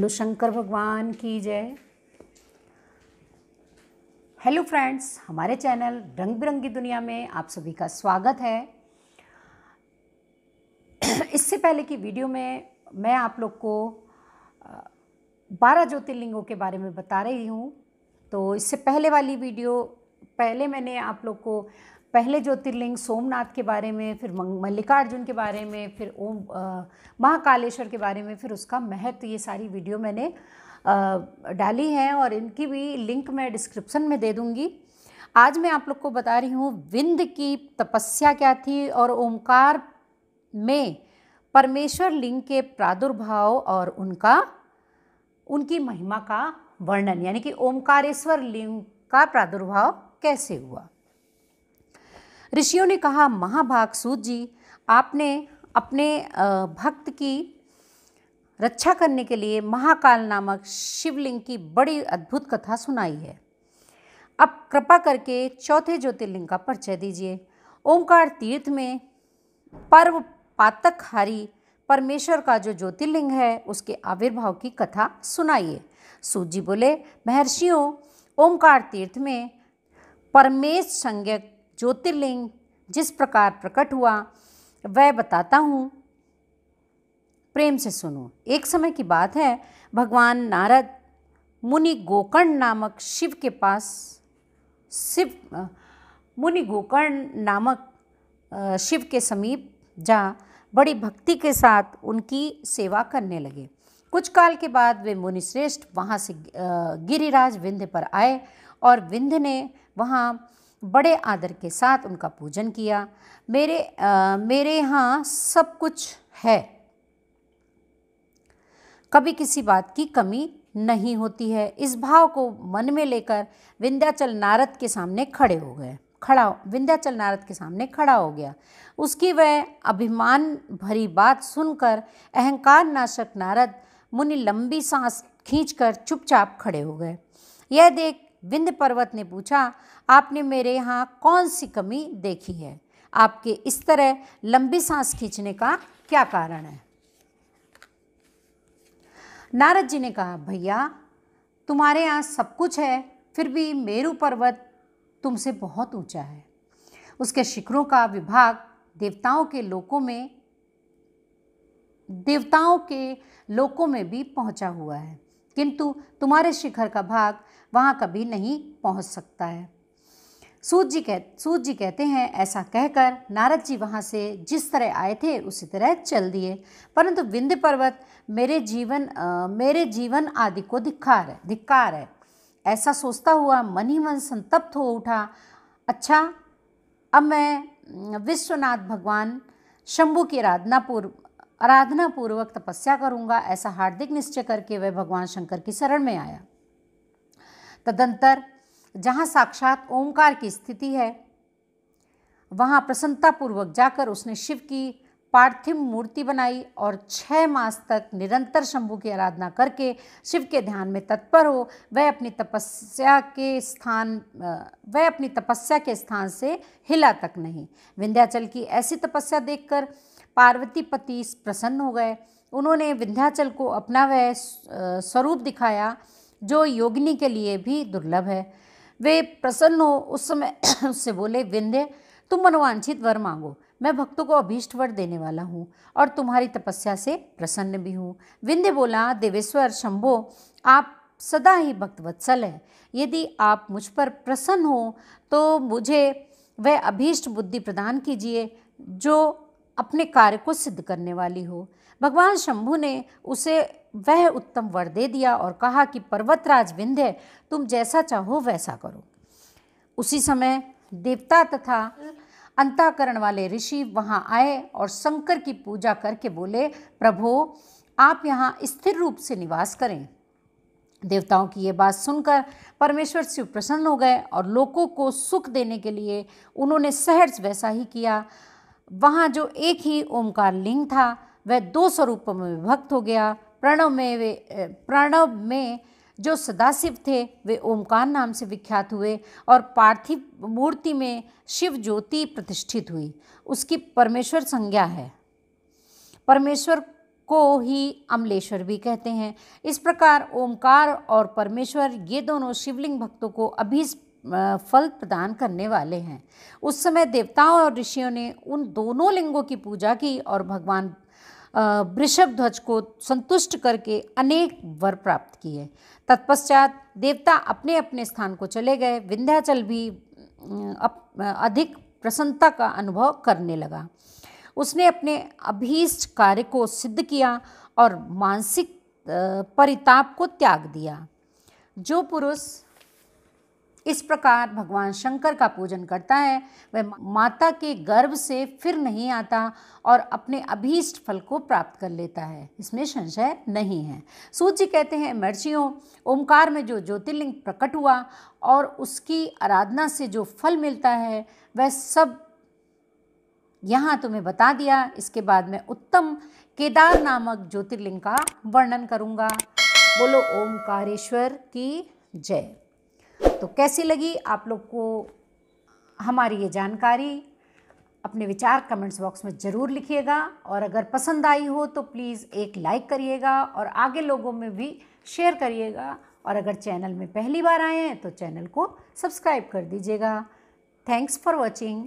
बोलो शंकर भगवान की जय। हेलो फ्रेंड्स, हमारे चैनल रंग बिरंगी दुनिया में आप सभी का स्वागत है। इससे पहले की वीडियो में मैं आप लोग को 12 ज्योतिर्लिंगों के बारे में बता रही हूँ। तो इससे पहले वाली वीडियो पहले मैंने आप लोग को पहले ज्योतिर्लिंग सोमनाथ के बारे में, फिर मल्लिकार्जुन के बारे में, फिर ओम महाकालेश्वर के बारे में, फिर उसका महत्व, ये सारी वीडियो मैंने डाली हैं और इनकी भी लिंक मैं डिस्क्रिप्शन में दे दूंगी। आज मैं आप लोग को बता रही हूँ विंध्य की तपस्या क्या थी और ओमकार में परमेश्वर लिंग के प्रादुर्भाव और उनकी महिमा का वर्णन, यानी कि ओमकारेश्वर लिंग का प्रादुर्भाव कैसे हुआ। ऋषियों ने कहा, महाभाग सूत जी, आपने अपने भक्त की रक्षा करने के लिए महाकाल नामक शिवलिंग की बड़ी अद्भुत कथा सुनाई है। अब कृपा करके चौथे ज्योतिर्लिंग का परिचय दीजिए। ओंकार तीर्थ में पर्व पातकहारी परमेश्वर का जो ज्योतिर्लिंग है उसके आविर्भाव की कथा सुनाइए। सूत जी बोले, महर्षियों, ओंकार तीर्थ में परमेश संज्ञक ज्योतिर्लिंग जिस प्रकार प्रकट हुआ वह बताता हूँ, प्रेम से सुनो। एक समय की बात है, भगवान नारद मुनि गोकर्ण नामक शिव के समीप जा बड़ी भक्ति के साथ उनकी सेवा करने लगे। कुछ काल के बाद वे मुनि श्रेष्ठ वहाँ से गिरिराज विंध्य पर आए और विंध्य ने वहाँ बड़े आदर के साथ उनका पूजन किया। मेरे यहाँ सब कुछ है, कभी किसी बात की कमी नहीं होती है। इस भाव को मन में लेकर विंध्याचल नारद के सामने खड़ा हो गया। उसकी वह अभिमान भरी बात सुनकर अहंकार नाशक नारद मुनि लंबी सांस खींचकर चुपचाप खड़े हो गए। यह देख विंध्य पर्वत ने पूछा, आपने मेरे यहाँ कौन सी कमी देखी है? आपके इस तरह लंबी सांस खींचने का क्या कारण है? नारद जी ने कहा, भैया, तुम्हारे यहाँ सब कुछ है, फिर भी मेरु पर्वत तुमसे बहुत ऊंचा है। उसके शिखरों का विभाग देवताओं के लोकों में भी पहुंचा हुआ है, किंतु तुम्हारे शिखर का भाग वहाँ कभी नहीं पहुँच सकता है। सूत जी कहते हैं, ऐसा कहकर नारद जी वहाँ से जिस तरह आए थे उसी तरह चल दिए, परंतु विंध्य पर्वत मेरे जीवन आदि को धिक्कार है। ऐसा सोचता हुआ मन ही मन संतप्त हो उठा। अच्छा, अब मैं विश्वनाथ भगवान शंभु की आराधना पूर्वक तपस्या करूँगा, ऐसा हार्दिक निश्चय करके वह भगवान शंकर की शरण में आया। तदंतर जहाँ साक्षात ओंकार की स्थिति है वहाँ प्रसन्नतापूर्वक जाकर उसने शिव की पार्थिव मूर्ति बनाई और 6 मास तक निरंतर शंभु की आराधना करके शिव के ध्यान में तत्पर हो वह अपनी तपस्या के स्थान से हिला तक नहीं। विंध्याचल की ऐसी तपस्या देखकर पार्वती पति प्रसन्न हो गए। उन्होंने विंध्याचल को अपना वह स्वरूप दिखाया जो योगिनी के लिए भी दुर्लभ है। वे प्रसन्न हो उस समय उससे बोले, विंध्य, तुम मनोवांछित वर मांगो, मैं भक्तों को अभीष्ट वर देने वाला हूँ और तुम्हारी तपस्या से प्रसन्न भी हूँ। विंध्य बोला, देवेश्वर शंभो, आप सदा ही भक्तवत्सल हैं। यदि आप मुझ पर प्रसन्न हो तो मुझे वह अभीष्ट बुद्धि प्रदान कीजिए जो अपने कार्य को सिद्ध करने वाली हो। भगवान शंभु ने उसे वह उत्तम वर दे दिया और कहा कि पर्वतराज विंध्य, तुम जैसा चाहो वैसा करो। उसी समय देवता तथा अंतःकरण वाले ऋषि वहां आए और शंकर की पूजा करके बोले, प्रभो, आप यहाँ स्थिर रूप से निवास करें। देवताओं की ये बात सुनकर परमेश्वर शिव प्रसन्न हो गए और लोगों को सुख देने के लिए उन्होंने सहर्ष वैसा ही किया। वहाँ जो एक ही ओमकार लिंग था वह 2 स्वरूपों में विभक्त हो गया। प्रणव में जो सदाशिव थे वे ओमकार नाम से विख्यात हुए और पार्थिव मूर्ति में शिव ज्योति प्रतिष्ठित हुई। उसकी परमेश्वर संज्ञा है। परमेश्वर को ही अमलेश्वर भी कहते हैं। इस प्रकार ओमकार और परमेश्वर ये दोनों शिवलिंग भक्तों को अभीष्ट फल प्रदान करने वाले हैं। उस समय देवताओं और ऋषियों ने उन दोनों लिंगों की पूजा की और भगवान वृषभध्वज को संतुष्ट करके अनेक वर प्राप्त किए। तत्पश्चात देवता अपने अपने स्थान को चले गए। विंध्याचल भी अधिक प्रसन्नता का अनुभव करने लगा। उसने अपने अभीष्ट कार्य को सिद्ध किया और मानसिक परिताप को त्याग दिया। जो पुरुष इस प्रकार भगवान शंकर का पूजन करता है वह माता के गर्भ से फिर नहीं आता और अपने अभीष्ट फल को प्राप्त कर लेता है, इसमें संशय नहीं है। सूत जी कहते हैं, महर्षियों, ओमकार में जो ज्योतिर्लिंग प्रकट हुआ और उसकी आराधना से जो फल मिलता है वह सब यहाँ तुम्हें बता दिया। इसके बाद मैं उत्तम केदार नामक ज्योतिर्लिंग का वर्णन करूँगा। बोलो ओमकारेश्वर की जय। तो कैसी लगी आप लोग को हमारी ये जानकारी? अपने विचार कमेंट्स बॉक्स में ज़रूर लिखिएगा और अगर पसंद आई हो तो प्लीज़ एक लाइक करिएगा और आगे लोगों में भी शेयर करिएगा। और अगर चैनल में पहली बार आए हैं तो चैनल को सब्सक्राइब कर दीजिएगा। Thanks for watching.